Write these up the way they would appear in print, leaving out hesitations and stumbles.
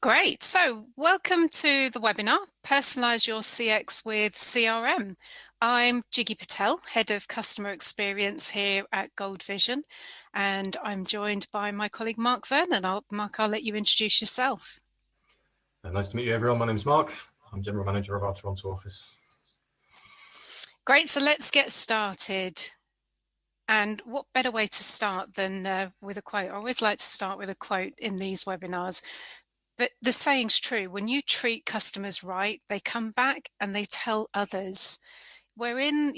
Great. So, welcome to the webinar, Personalise Your CX with CRM. I'm Jiggy Patel, Head of Customer Experience here at Gold Vision, and I'm joined by my colleague Mark Vernon. Mark, I'll let you introduce yourself. Nice to meet you, everyone. My name's Mark. I'm General Manager of our Toronto office. Great. So, let's get started. And what better way to start than with a quote? I always like to start with a quote in these webinars. But the saying's true. When you treat customers right, they come back and they tell others. Wherein,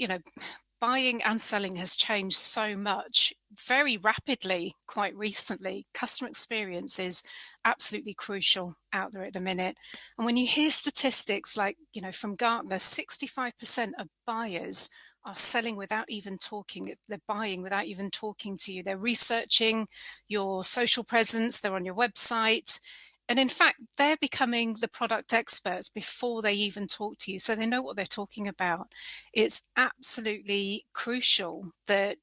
buying and selling has changed so much very rapidly quite recently. Customer experience is absolutely crucial out there at the minute. And when you hear statistics like, from Gartner, 65% of buyers are selling without even talking. They're buying without even talking to you. They're researching your social presence. They're on your website. And in fact, they're becoming the product experts before they even talk to you. So they know what they're talking about. It's absolutely crucial that,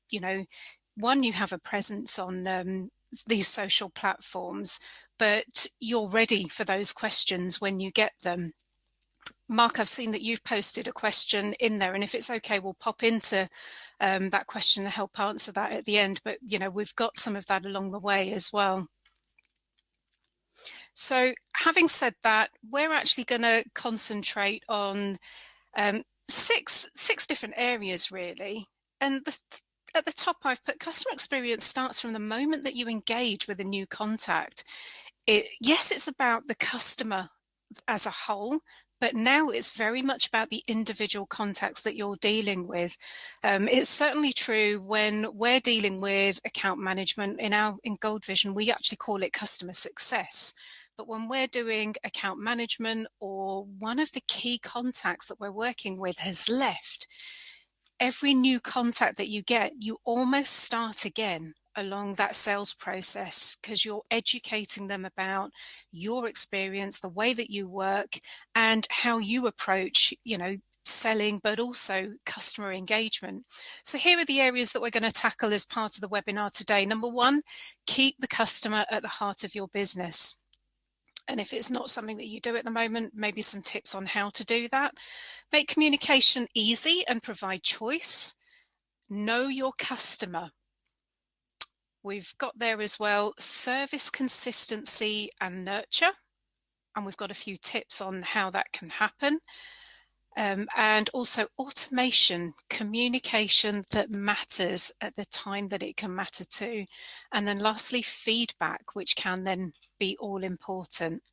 one, you have a presence on these social platforms, but you're ready for those questions when you get them. Mark, I've seen that you've posted a question in there, and if it's okay, we'll pop into that question and help answer that at the end. But, we've got some of that along the way as well. So having said that, we're actually going to concentrate on six different areas, really. And at the top, I've put customer experience starts from the moment that you engage with a new contact. Yes, it's about the customer as a whole, but now it's very much about the individual contacts that you're dealing with. It's certainly true when we're dealing with account management. In Gold Vision, we actually call it customer success. But when we're doing account management or one of the key contacts that we're working with has left, every new contact that you get, you almost start again along that sales process because you're educating them about your experience, the way that you work, and how you approach, selling, but also customer engagement. So here are the areas that we're going to tackle as part of the webinar today. Number one, keep the customer at the heart of your business. And if it's not something that you do at the moment, maybe some tips on how to do that. Make communication easy and provide choice. Know your customer. We've got there as well, service consistency and nurture. And we've got a few tips on how that can happen. And also automation, communication that matters at the time that it can matter to. And then lastly, feedback, which can then be all important.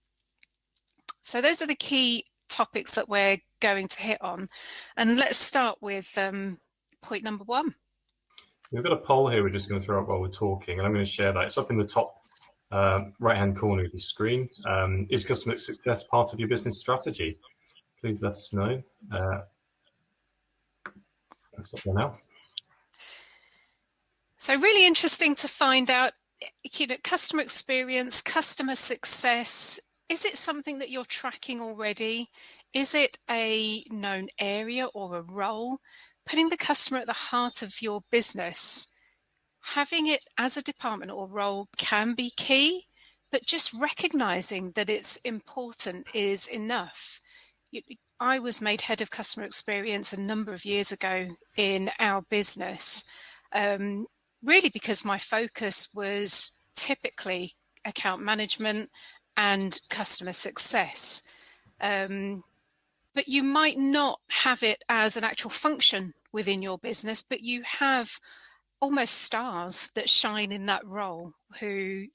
So those are the key topics that we're going to hit on. And let's start with point number one. We've got a poll here we're just going to throw up while we're talking, and I'm going to share that. It's up in the top right-hand corner of the screen. Is customer success part of your business strategy? Please let us know. Let's stop there now. So really interesting to find out, customer experience, customer success. Is it something that you're tracking already? Is it a known area or a role? Putting the customer at the heart of your business, having it as a department or role can be key, but just recognizing that it's important is enough. I was made head of customer experience a number of years ago in our business, really because my focus was typically account management and customer success. But you might not have it as an actual function within your business, but you have almost stars that shine in that role who,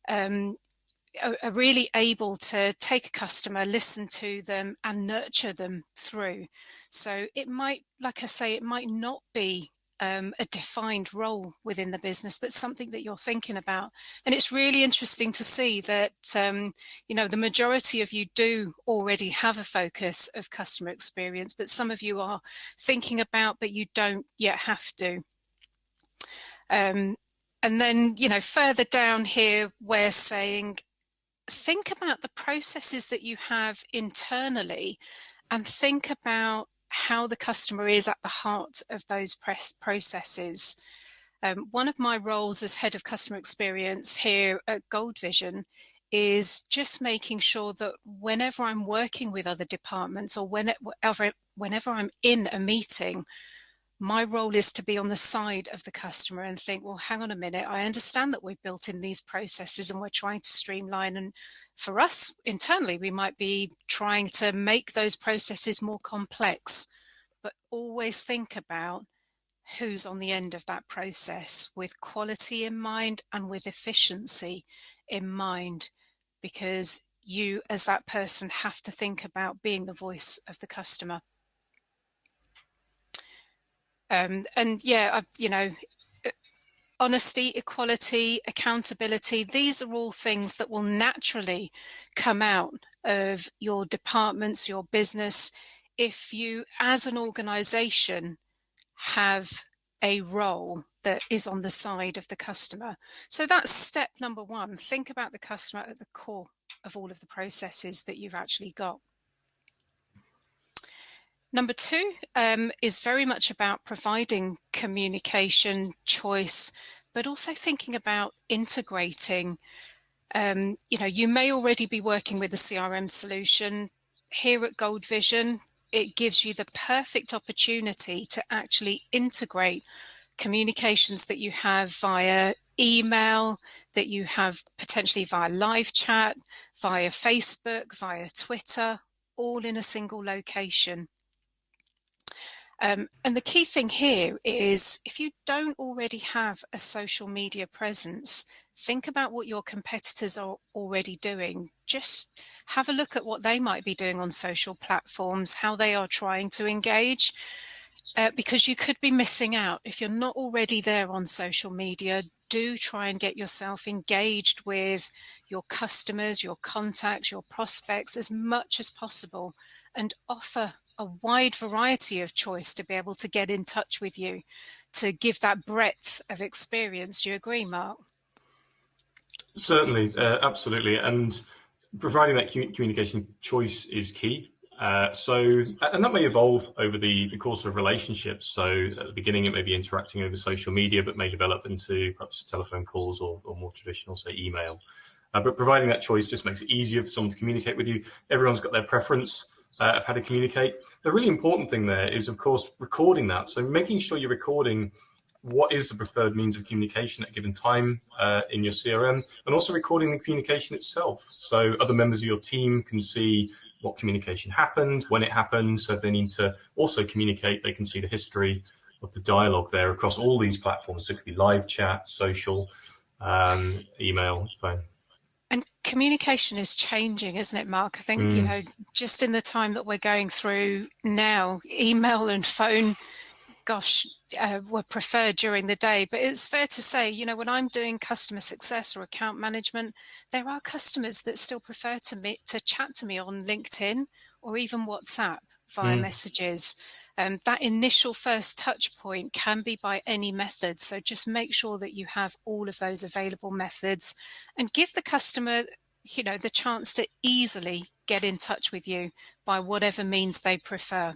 are really able to take a customer, listen to them and nurture them through. So it might, like I say, it might not be a defined role within the business, but something that you're thinking about. And it's really interesting to see that, the majority of you do already have a focus of customer experience, but some of you are thinking about, but you don't yet have to. And then, further down here, we're saying, think about the processes that you have internally and think about how the customer is at the heart of those processes. One of my roles as head of customer experience here at Gold Vision is just making sure that whenever I'm working with other departments or whenever I'm in a meeting, my role is to be on the side of the customer and think, well, hang on a minute, I understand that we've built in these processes and we're trying to streamline. And for us internally, we might be trying to make those processes more complex, but always think about who's on the end of that process with quality in mind and with efficiency in mind, because you as that person have to think about being the voice of the customer. Honesty, equality, accountability, these are all things that will naturally come out of your departments, your business, if you as an organization have a role that is on the side of the customer. So that's step number one. Think about the customer at the core of all of the processes that you've actually got. Number two is very much about providing communication, choice, but also thinking about integrating. You may already be working with a CRM solution. Here at Gold Vision, it gives you the perfect opportunity to actually integrate communications that you have via email, that you have potentially via live chat, via Facebook, via Twitter, all in a single location. And the key thing here is, if you don't already have a social media presence, think about what your competitors are already doing. Just have a look at what they might be doing on social platforms, how they are trying to engage, because you could be missing out. If you're not already there on social media, do try and get yourself engaged with your customers, your contacts, your prospects as much as possible, and offer a wide variety of choice to be able to get in touch with you, to give that breadth of experience. Do you agree, Mark? Certainly, absolutely. And providing that communication choice is key. And that may evolve over the course of relationships. So at the beginning, it may be interacting over social media, but may develop into perhaps telephone calls or more traditional, say, email. But providing that choice just makes it easier for someone to communicate with you. Everyone's got their preference of how to communicate. The really important thing there is, of course, recording that. So making sure you're recording what is the preferred means of communication at a given time in your CRM, and also recording the communication itself. So other members of your team can see what communication happened, when it happened. So if they need to also communicate, they can see the history of the dialogue there across all these platforms. So it could be live chat, social, email, phone. And communication is changing, isn't it, Mark? I think, just in the time that we're going through now, email and phone, were preferred during the day. But it's fair to say, when I'm doing customer success or account management, there are customers that still prefer to chat to me on LinkedIn or even WhatsApp via messages. That initial first touch point can be by any method. So just make sure that you have all of those available methods, and give the customer, the chance to easily get in touch with you by whatever means they prefer.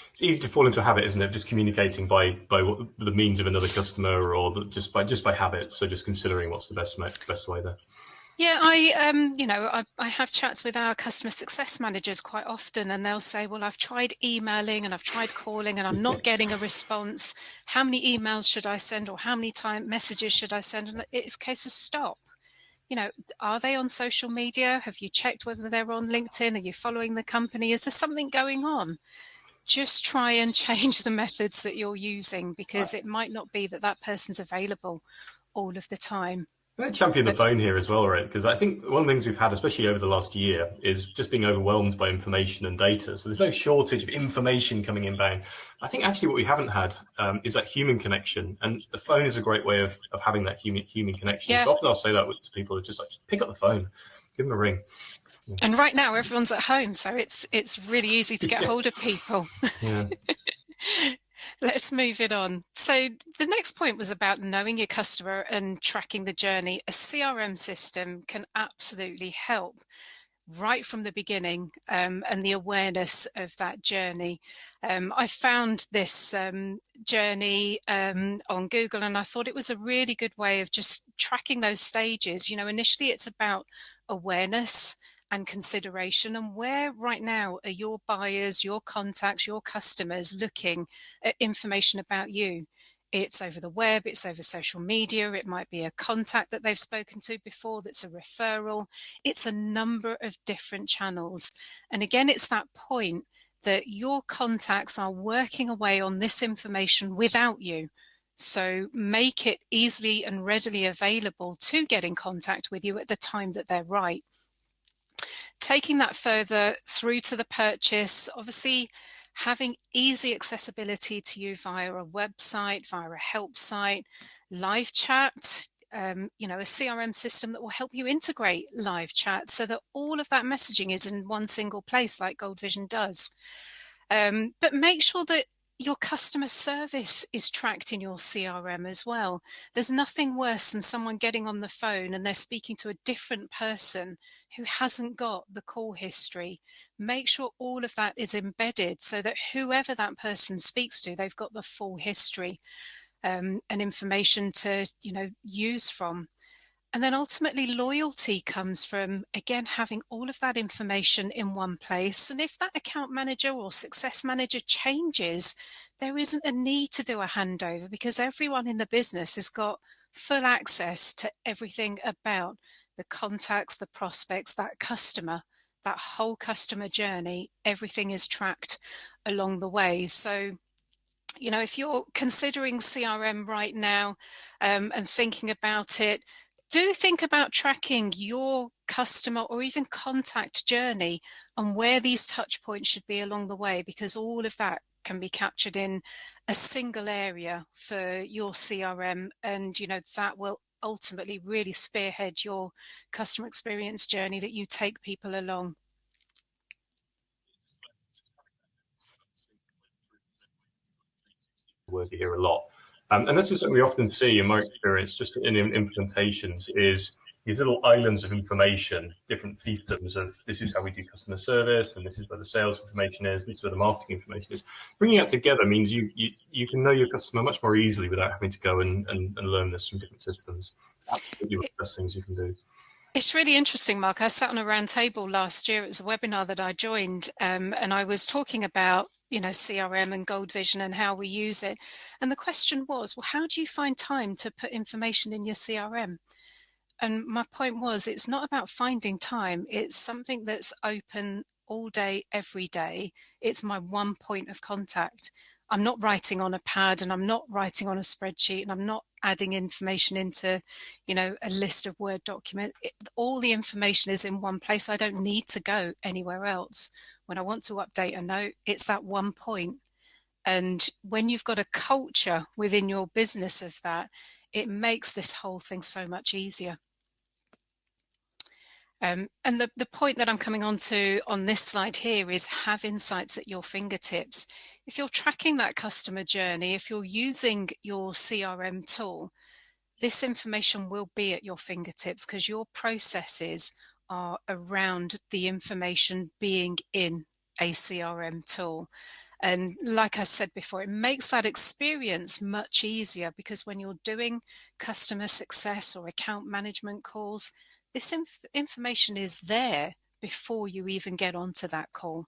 It's easy to fall into a habit, isn't it? Just communicating by the means of another customer, or just by habit. So just considering what's the best way there. Yeah, I have chats with our customer success managers quite often, and they'll say, well, I've tried emailing and I've tried calling and I'm not getting a response. How many emails should I send, or how many messages should I send? And it's a case of stop. Are they on social media? Have you checked whether they're on LinkedIn? Are you following the company? Is there something going on? Just try and change the methods that you're using, because it might not be that person's available all of the time. I'm going to champion the phone here as well, right? Because I think one of the things we've had, especially over the last year, is just being overwhelmed by information and data. So there's no shortage of information coming inbound. I think actually what we haven't had is that human connection, and the phone is a great way of having that human connection. Yeah. So often I'll say that to people, it's just like, pick up the phone, give them a ring. And right now everyone's at home, so it's really easy to get hold of people. Yeah. Let's move it on. So the next point was about knowing your customer and tracking the journey. A CRM system can absolutely help right from the beginning, and the awareness of that journey. I found this journey on Google, and I thought it was a really good way of just tracking those stages. Initially it's about awareness and consideration, and where right now are your buyers, your contacts, your customers looking at information about you. It's over the web, it's over social media, it might be a contact that they've spoken to before that's a referral. It's a number of different channels. And again, it's that point that your contacts are working away on this information without you. So make it easily and readily available to get in contact with you at the time that they're right. Taking that further through to the purchase, obviously having easy accessibility to you via a website, via a help site, live chat, a CRM system that will help you integrate live chat so that all of that messaging is in one single place like Gold Vision does. But make sure that your customer service is tracked in your CRM as well. There's nothing worse than someone getting on the phone and they're speaking to a different person who hasn't got the call history. Make sure all of that is embedded so that whoever that person speaks to, they've got the full history and information to, use from. And then ultimately loyalty comes from, again, having all of that information in one place. And if that account manager or success manager changes, there isn't a need to do a handover because everyone in the business has got full access to everything about the contacts, the prospects, that customer, that whole customer journey. Everything is tracked along the way. So, if you're considering CRM right now and thinking about it, do think about tracking your customer or even contact journey and where these touch points should be along the way, because all of that can be captured in a single area for your CRM, and that will ultimately really spearhead your customer experience journey that you take people along. Word you hear a lot. And this is something we often see in my experience, just in implementations, is these little islands of information, different fiefdoms of this is how we do customer service, and this is where the sales information is, this is where the marketing information is. Bringing that together means you can know your customer much more easily without having to go and learn this from different systems. Absolutely one of the best things you can do. It's really interesting, Mark. I sat on a round table last year. It was a webinar that I joined, and I was talking about CRM and Gold Vision and how we use it. And the question was, well, how do you find time to put information in your CRM? And my point was, it's not about finding time. It's something that's open all day, every day. It's my one point of contact. I'm not writing on a pad and I'm not writing on a spreadsheet and I'm not adding information into, a list of Word document. All the information is in one place. I don't need to go anywhere else. When I want to update a note, it's that one point. And when you've got a culture within your business of that, it makes this whole thing so much easier. And the point that I'm coming on to on this slide here is have insights at your fingertips. If you're tracking that customer journey, if you're using your CRM tool, this information will be at your fingertips because your processes are around the information being in a CRM tool. And like I said before, it makes that experience much easier because when you're doing customer success or account management calls, this information is there before you even get onto that call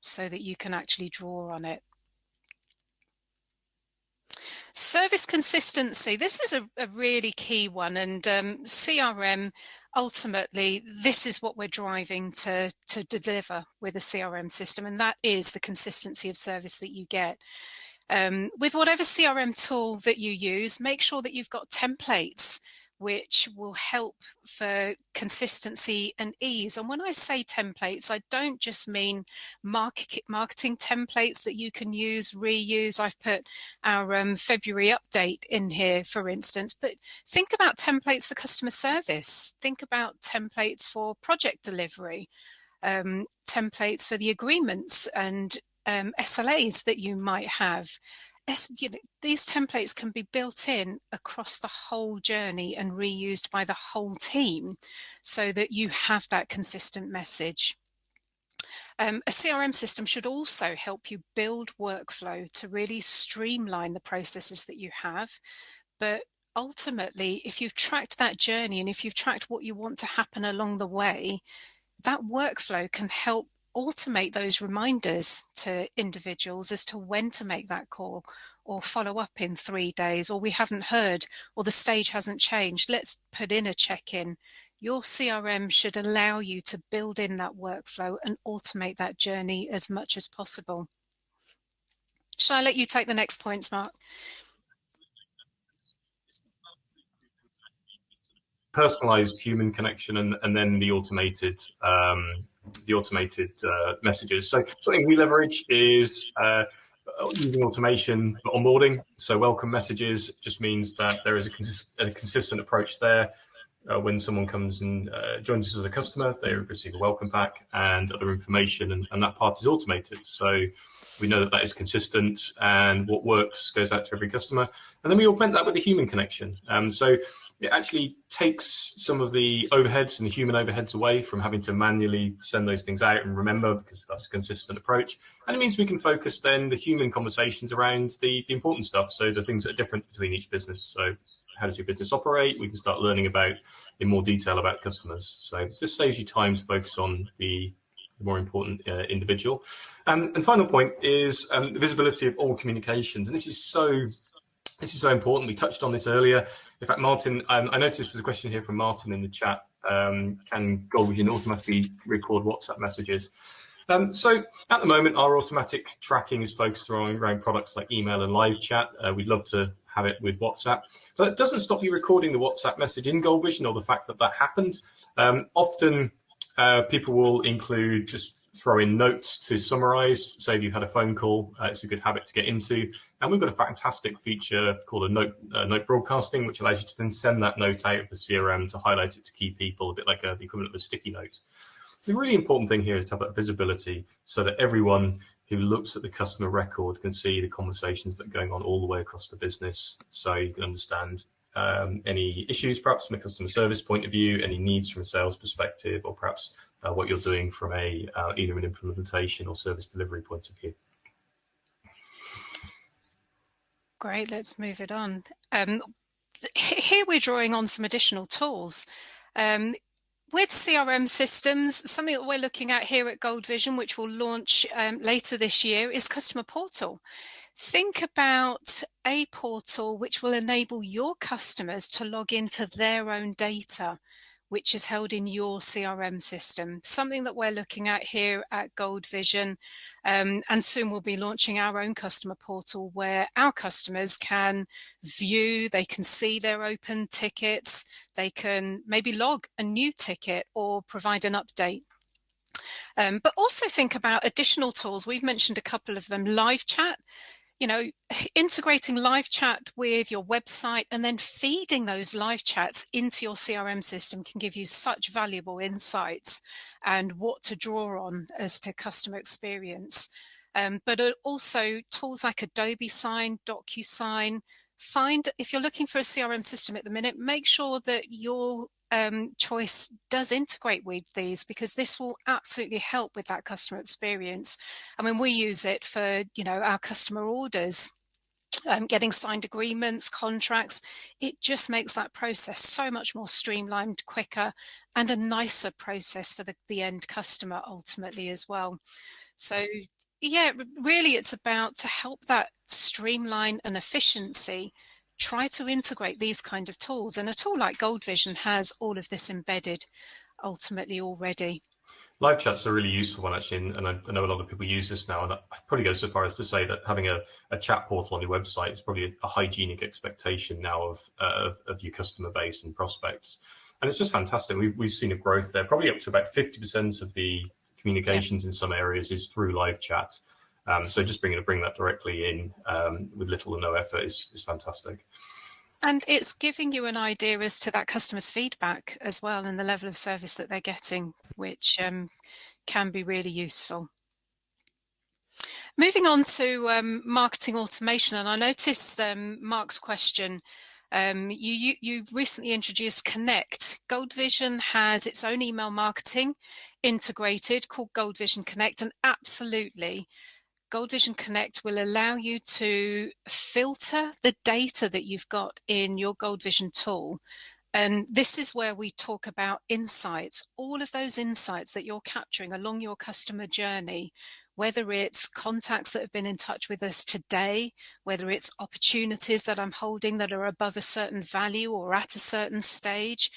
so that you can actually draw on it. Service consistency. This is a really key one, and CRM, ultimately, this is what we're driving to deliver with a CRM system, and that is the consistency of service that you get. With whatever CRM tool that you use, make sure that you've got templates which will help for consistency and ease. And when I say templates, I don't just mean marketing templates that you can use, reuse. I've put our February update in here, for instance, but think about templates for customer service. Think about templates for project delivery, templates for the agreements and SLAs that you might have. these templates can be built in across the whole journey and reused by the whole team so that you have that consistent message. A CRM system should also help you build workflow to really streamline the processes that you have. But ultimately, if you've tracked that journey and if you've tracked what you want to happen along the way, that workflow can help automate those reminders to individuals as to when to make that call or follow up in 3 days, or we haven't heard, or the stage hasn't changed. Let's put in a check-in. Your CRM should allow you to build in that workflow and automate that journey as much as possible. Shall I let you take the next points, Mark? Personalized human connection and then the automated messages. So something we leverage is using automation for onboarding. So welcome messages just means that there is a consistent approach there. When someone comes and joins us as a customer, they receive a welcome pack and other information, and that part is automated. So we know that that is consistent, and what works goes out to every customer. And then we augment that with a human connection. So it actually takes some of the overheads and the human overheads away from having to manually send those things out and remember, because that's a consistent approach. And it means we can focus then the human conversations around the important stuff. So the things that are different between each business. So how does your business operate? We can start learning about in more detail about customers. So it just saves you time to focus on the more important individual. And final point is the visibility of all communications. And this is so important. We touched on this earlier. In fact, Martin, I noticed there's a question here from Martin in the chat. Can GoldVision automatically record WhatsApp messages? So at the moment, our automatic tracking is focused around products like email and live chat. We'd love to have it with WhatsApp. But it doesn't stop you recording the WhatsApp message in GoldVision or the fact that that happened. Often people will include, just throw in notes to summarize. Say if you've had a phone call, it's a good habit to get into. And we've got a fantastic feature called a note broadcasting, which allows you to then send that note out of the CRM to highlight it to key people, a bit like the equivalent of a sticky note. The really important thing here is to have that visibility so that everyone who looks at the customer record can see the conversations that are going on all the way across the business. So you can understand any issues, perhaps from a customer service point of view, any needs from a sales perspective, or perhaps what you're doing from either an implementation or service delivery point of view. Great, let's move it on. Here we're drawing on some additional tools. With CRM systems, something that we're looking at here at GoldVision, which will launch later this year, is Customer Portal. Think about a portal which will enable your customers to log into their own data, which is held in your CRM system. Something that we're looking at here at GoldVision, and soon we'll be launching our own customer portal where our customers can view, they can see their open tickets, they can maybe log a new ticket or provide an update. But also think about additional tools. We've mentioned a couple of them. Live chat. Integrating live chat with your website and then feeding those live chats into your CRM system can give you such valuable insights and what to draw on as to customer experience. But also tools like Adobe Sign, DocuSign. If you're looking for a CRM system at the minute, make sure that your choice does integrate with these, because this will absolutely help with that customer experience. I mean, we use it for, our customer orders, getting signed agreements, contracts. It just makes that process so much more streamlined, quicker, and a nicer process for the end customer ultimately as well. So yeah, really it's about to help that streamline and efficiency. Try to integrate these kind of tools, and a tool like GoldVision has all of this embedded ultimately already. Live chats are a really useful one, actually, and I know a lot of people use this now, and I'd probably go so far as to say that having a chat portal on your website is probably a hygienic expectation now of your customer base and prospects. And it's just fantastic. We've seen a growth there, probably up to about 50% of the communications in some areas is through live chat. So just bring that directly in with little or no effort is fantastic. And it's giving you an idea as to that customer's feedback as well and the level of service that they're getting, which can be really useful. Moving on to marketing automation, and I noticed Mark's question. You recently introduced Connect. Gold Vision has its own email marketing integrated called Gold Vision Connect, and absolutely, Gold Vision Connect will allow you to filter the data that you've got in your Gold Vision tool. And this is where we talk about insights, all of those insights that you're capturing along your customer journey, whether it's contacts that have been in touch with us today, whether it's opportunities that I'm holding that are above a certain value or at a certain stage.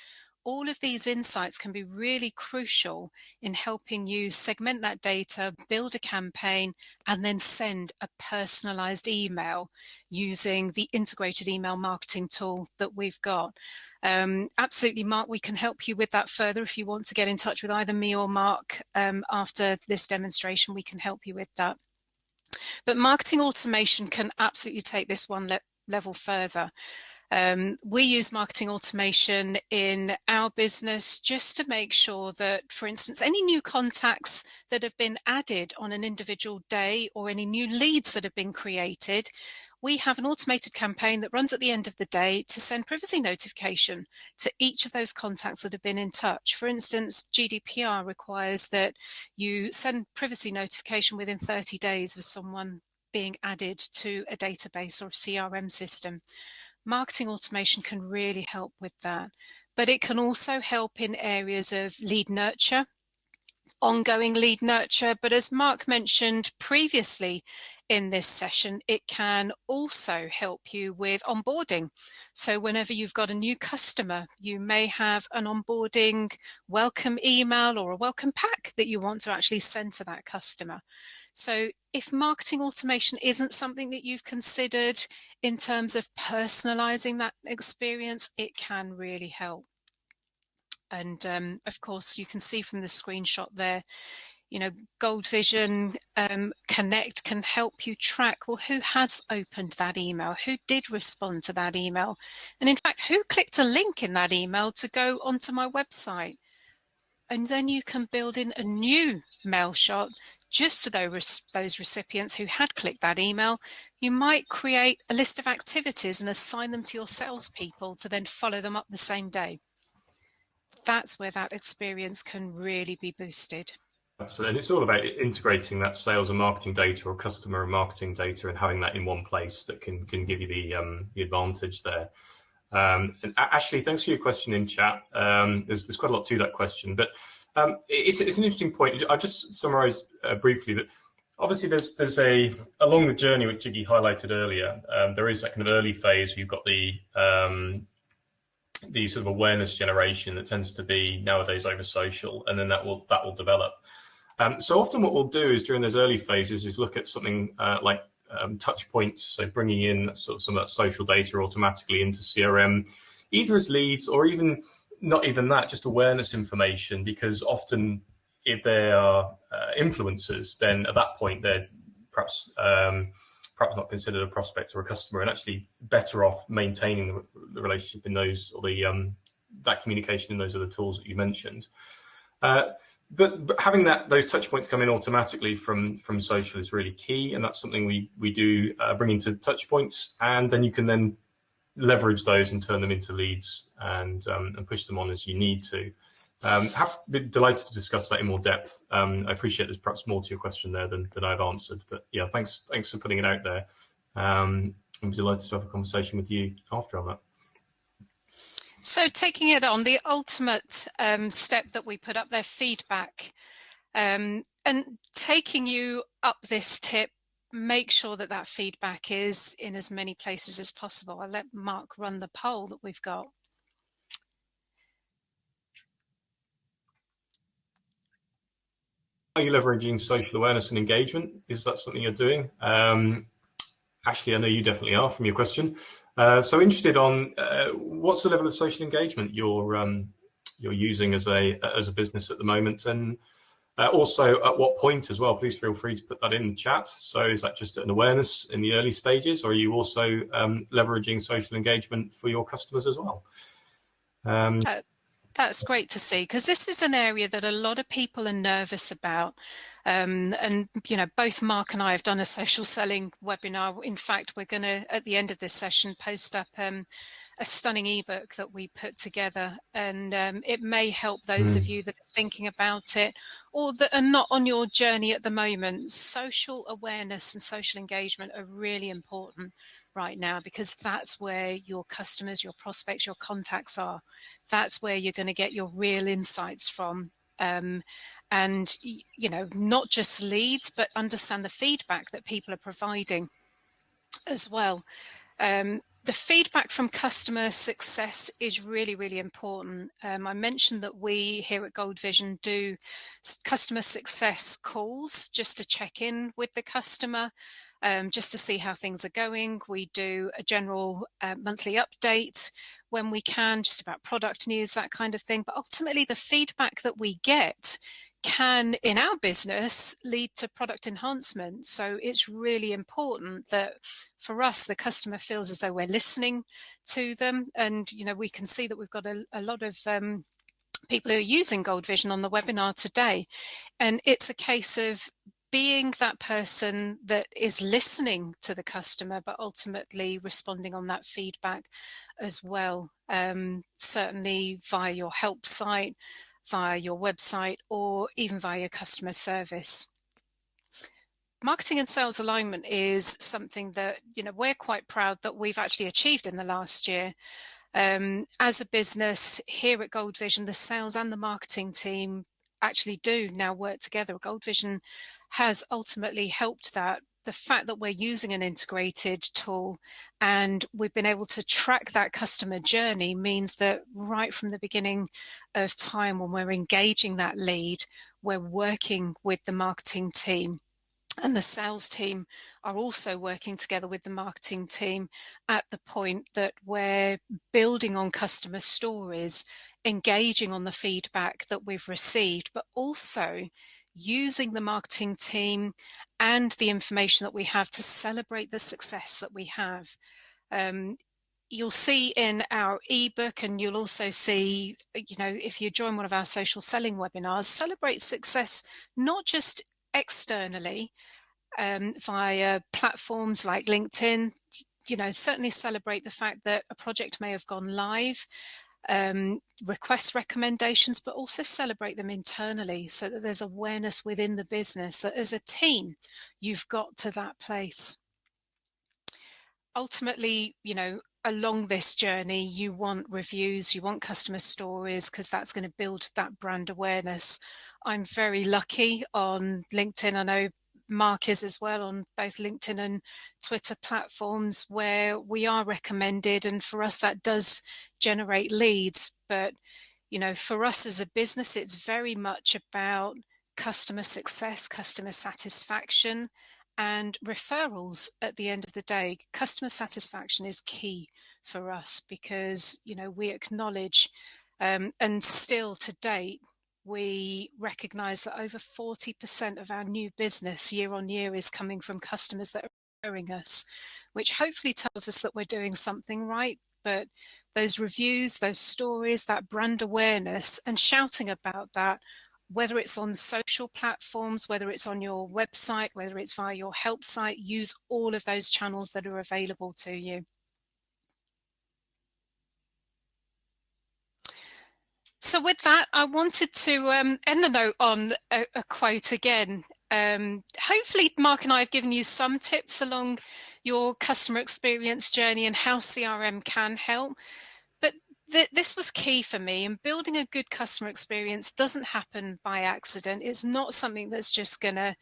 All of these insights can be really crucial in helping you segment that data, build a campaign, and then send a personalized email using the integrated email marketing tool that we've got. Absolutely, Mark, we can help you with that further. If you want to get in touch with either me or Mark after this demonstration, we can help you with that. But marketing automation can absolutely take this one level further. We use marketing automation in our business just to make sure that, for instance, any new contacts that have been added on an individual day or any new leads that have been created, we have an automated campaign that runs at the end of the day to send privacy notification to each of those contacts that have been in touch. For instance, GDPR requires that you send privacy notification within 30 days of someone being added to a database or a CRM system. Marketing automation can really help with that, but it can also help in areas of lead nurture, ongoing lead nurture. But as Mark mentioned previously in this session, it can also help you with onboarding. So whenever you've got a new customer, you may have an onboarding welcome email or a welcome pack that you want to actually send to that customer. So if marketing automation isn't something that you've considered in terms of personalizing that experience, it can really help. And of course, you can see from the screenshot there, you know, Gold Vision Connect can help you track, well, who has opened that email, who did respond to that email, and in fact, who clicked a link in that email to go onto my website. And then you can build in a new mail shot just to those recipients who had clicked that email. You might create a list of activities and assign them to your salespeople to then follow them up the same day. That's where that experience can really be boosted. Absolutely. And it's all about integrating that sales and marketing data or customer and marketing data and having that in one place that can give you the advantage there. And Ashley, thanks for your question in chat. There's quite a lot to that question, but it's an interesting point. I'll just summarize briefly that obviously there's along the journey which Jiggy highlighted earlier, there is that kind of early phase where you've got the sort of awareness generation that tends to be nowadays over social, and then that will develop. So often what we'll do is during those early phases is look at something like touch points, so bringing in sort of some of that social data automatically into CRM, either as leads or even not even that, just awareness information, because often if they are influencers, then at that point they're perhaps not considered a prospect or a customer, and actually better off maintaining the relationship in those, or that communication in those other tools that you mentioned. But having those touch points come in automatically from social is really key, and that's something we do bring into touch points, and then you can then leverage those and turn them into leads and push them on as you need to. Been delighted to discuss that in more depth. I appreciate there's perhaps more to your question there than I've answered, but yeah, thanks for putting it out there. I'm delighted to have a conversation with you after on that. So taking it on, the ultimate step that we put up there, feedback, and taking you up this tip, make sure that feedback is in as many places as possible. I'll let Mark run the poll that we've got. Are you leveraging social awareness and engagement? Is that something you're doing? Ashley, I know you definitely are from your question. So interested on what's the level of social engagement you're using as a business at the moment, and also at what point as well. Please feel free to put that in the chat. So is that just an awareness in the early stages, or are you also leveraging social engagement for your customers as well? That's great to see, because this is an area that a lot of people are nervous about. And, both Mark and I have done a social selling webinar. In fact, we're going to, at the end of this session, post up a stunning ebook that we put together. And it may help those of you that are thinking about it or that are not on your journey at the moment. Social awareness and social engagement are really important right now, because that's where your customers, your prospects, your contacts are. That's where you're going to get your real insights from. And, not just leads, but understand the feedback that people are providing as well. The feedback from customer success is really, really important. I mentioned that we here at Gold Vision do customer success calls just to check in with the customer, just to see how things are going. We do a general monthly update when we can, just about product news, that kind of thing. But ultimately, the feedback that we get can, in our business, lead to product enhancement. So it's really important that for us, the customer feels as though we're listening to them. And, we can see that we've got a lot of people who are using Gold Vision on the webinar today. And it's a case of being that person that is listening to the customer, but ultimately responding on that feedback as well. Certainly via your help site, via your website, or even via your customer service. Marketing and sales alignment is something that, we're quite proud that we've actually achieved in the last year. As a business here at Gold Vision, the sales and the marketing team actually do now work together. Gold Vision has ultimately helped that. The fact that we're using an integrated tool and we've been able to track that customer journey means that right from the beginning of time, when we're engaging that lead, we're working with the marketing team. And the sales team are also working together with the marketing team at the point that we're building on customer stories, engaging on the feedback that we've received, but also using the marketing team and the information that we have to celebrate the success that we have. You'll see in our ebook, and you'll also see, if you join one of our social selling webinars, celebrate success, not just externally via platforms like LinkedIn. Certainly celebrate the fact that a project may have gone live, request recommendations, but also celebrate them internally so that there's awareness within the business that as a team you've got to that place. Ultimately, along this journey, you want reviews, you want customer stories, because that's going to build that brand awareness. I'm very lucky on LinkedIn. I know Mark is as well, on both LinkedIn and Twitter platforms, where we are recommended. And for us, that does generate leads. But, for us as a business, it's very much about customer success, customer satisfaction, and referrals at the end of the day. Customer satisfaction is key for us because, we acknowledge and still to date, we recognise that over 40% of our new business year on year is coming from customers that are referring us, which hopefully tells us that we're doing something right. But those reviews, those stories, that brand awareness and shouting about that, whether it's on social platforms, whether it's on your website, whether it's via your help site, use all of those channels that are available to you. So with that, I wanted to end the note on a quote again. Hopefully, Mark and I have given you some tips along your customer experience journey and how CRM can help. But this was key for me, and building a good customer experience doesn't happen by accident. It's not something that's just going to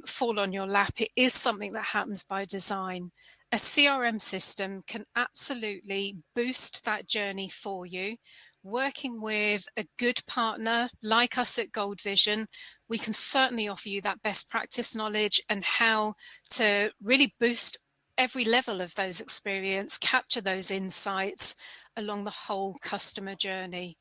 fall on your lap. It is something that happens by design. A CRM system can absolutely boost that journey for you. Working with a good partner like us at Gold Vision, we can certainly offer you that best practice knowledge and how to really boost every level of those experience, capture those insights along the whole customer journey.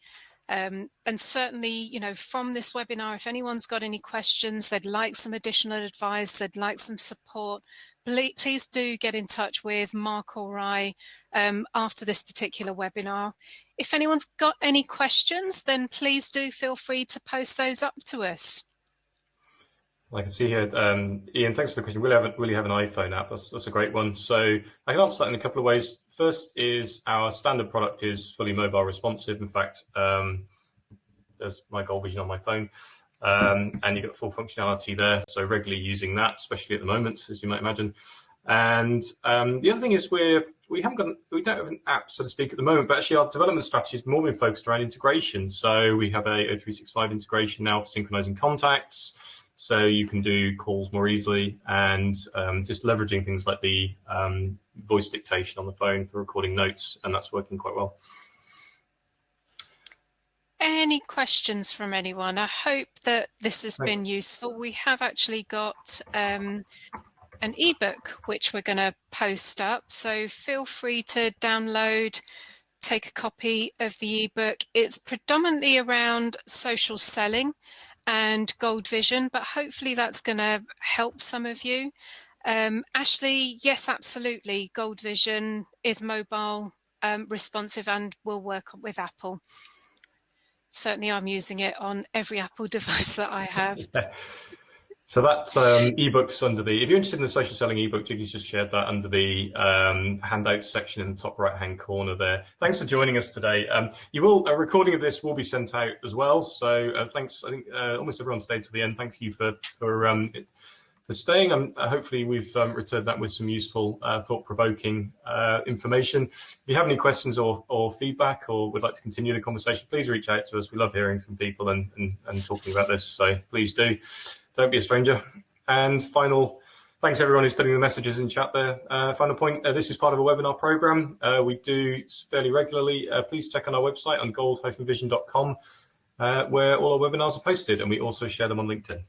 And certainly, from this webinar, if anyone's got any questions, they'd like some additional advice, they'd like some support, please do get in touch with Mark or I after this particular webinar. If anyone's got any questions, then please do feel free to post those up to us. I can see here, Ian, thanks for the question. Will you have an iPhone app? That's a great one. So I can answer that in a couple of ways. First is our standard product is fully mobile responsive. In fact, there's my Gold Vision on my phone, and you get full functionality there. So regularly using that, especially at the moment, as you might imagine. And the other thing is we don't have an app, so to speak, at the moment, but actually our development strategy is more been focused around integration. So we have a O365 integration now for synchronizing contacts. So you can do calls more easily, and just leveraging things like the voice dictation on the phone for recording notes, and that's working quite well. Any questions from anyone? I hope that this has been useful. We have actually got an ebook which we're going to post up, so feel free to download, take a copy of the ebook. It's predominantly around social selling and Gold Vision, but hopefully that's going to help some of you. Ashley, yes, absolutely. Gold Vision is mobile responsive and will work with Apple. Certainly I'm using it on every Apple device that I have. Yeah. So that's ebooks under the, if you're interested in the social selling ebook, Jiggy's just shared that under the handouts section in the top right hand corner there. Thanks for joining us today. A recording of this will be sent out as well. So thanks. I think almost everyone stayed to the end. Thank you for staying. Hopefully we've returned that with some useful, thought-provoking information. If you have any questions or feedback, or would like to continue the conversation, please reach out to us. We love hearing from people and talking about this. So please do. Don't be a stranger. And thanks everyone who's putting the messages in chat there. Final point, this is part of a webinar program we do fairly regularly. Please check on our website on gold-vision.com where all our webinars are posted, and we also share them on LinkedIn.